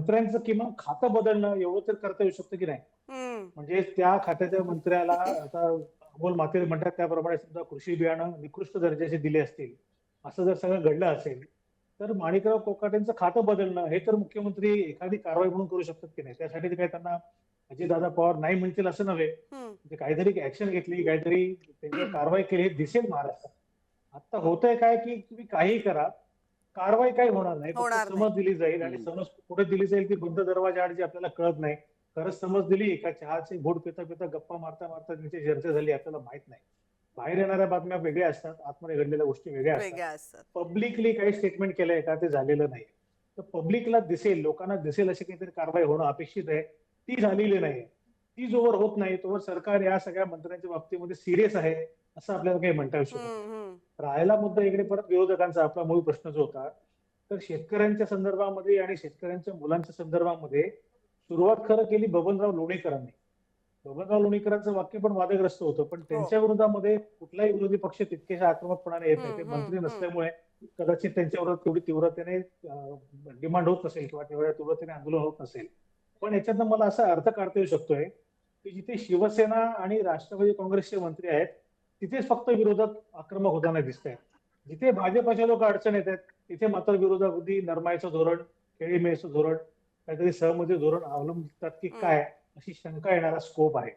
मंत्र्यांचं किमान खातं बदलणं एवढं तर करता येऊ शकतं की नाही. हं. म्हणजे त्या खात्याच्या मंत्र्याला आता अमोल माते म्हणतात त्याप्रमाणे समजा कृषी बियाणं निकृष्ट दर्जाचे दिले असतील, असं जर सगळं घडलं असेल, तर माणिकराव कोकाटेंचं खातं बदलणं हे तर मुख्यमंत्री एखादी कारवाई म्हणून करू शकतात की नाही. त्यासाठी ते काय त्यांना अजितदादा पवार नाही म्हणतील असं नव्हे. हं. म्हणजे काहीतरी ऍक्शन घेतली, काहीतरी त्यांच्यावर कारवाई केली हे दिसेल महाराष्ट्रात. आता होतंय काय की तुम्ही काहीही करा, कारवाई काही होणार नाही. फक्त होणार नाही. समज दिली जाईल आणि हं. समज कुठे दिली जाईल ती बंद दरवाजा आड जी आपल्याला कळत नाही. खरंच समज दिली का चहाचे घोट पिता पिता गप्पा मारता मारता त्यांची चर्चा झाली आपल्याला माहित नाही. बाहेर येणाऱ्या बातम्या वेगळ्या असतात, आतमध्ये घडलेल्या गोष्टी वेगळ्या असतात. वेगळ्या असतात. पब्लिकली काही स्टेटमेंट केलंय का ते झालेलं नाही. तर पब्लिकला दिसेल, लोकांना दिसेल अशी काहीतरी कारवाई होणं अपेक्षित आहे. ती झालेली नाही. ती जोवर होत नाही तोवर सरकार या सगळ्या मंत्र्यांच्या बाबतीमध्ये सिरियस आहे असं आपल्याला काही म्हणता येऊ शकत हं, नाही. हं. राहायला मुद्दा इकडे परत विरोधकांचा आपला मूळ प्रश्न जो होता, तर शेतकऱ्यांच्या संदर्भामध्ये आणि शेतकऱ्यांच्या मुलांच्या संदर्भामध्ये सुरुवात खरं केली बबनराव लोणीकरांनी. बबनराव लोणीकरांचं वाक्य पण वादग्रस्त होतं, पण हो. त्यांच्या विरोधामध्ये कुठलाही विरोधी पक्ष तितकेशा आक्रमकपणाने येत नाही. हं, ते हं, मंत्री हं. नसल्यामुळे कदाचित त्यांच्या विरोधात तेवढी तीव्रतेने डिमांड होत नसेल किंवा तेवढ्या तीव्रतेने आंदोलन होत नसेल. पण याच्यातनं मला असा अर्थ काढता येऊ शकतोय, की जिथे शिवसेना आणि राष्ट्रवादी काँग्रेसचे मंत्री आहेत, तिथेच फक्त विरोधक आक्रमक होताना दिसत आहेत. जिथे भाजपचे लोक अडचण येत आहेत, तिथे मात्र विरोधामध्ये नरमायचं धोरण, खेळीमेळीचं धोरण, काहीतरी सहमती धोरण अवलंबतात की हं. काय, अशी शंका येणारा स्कोप आहे.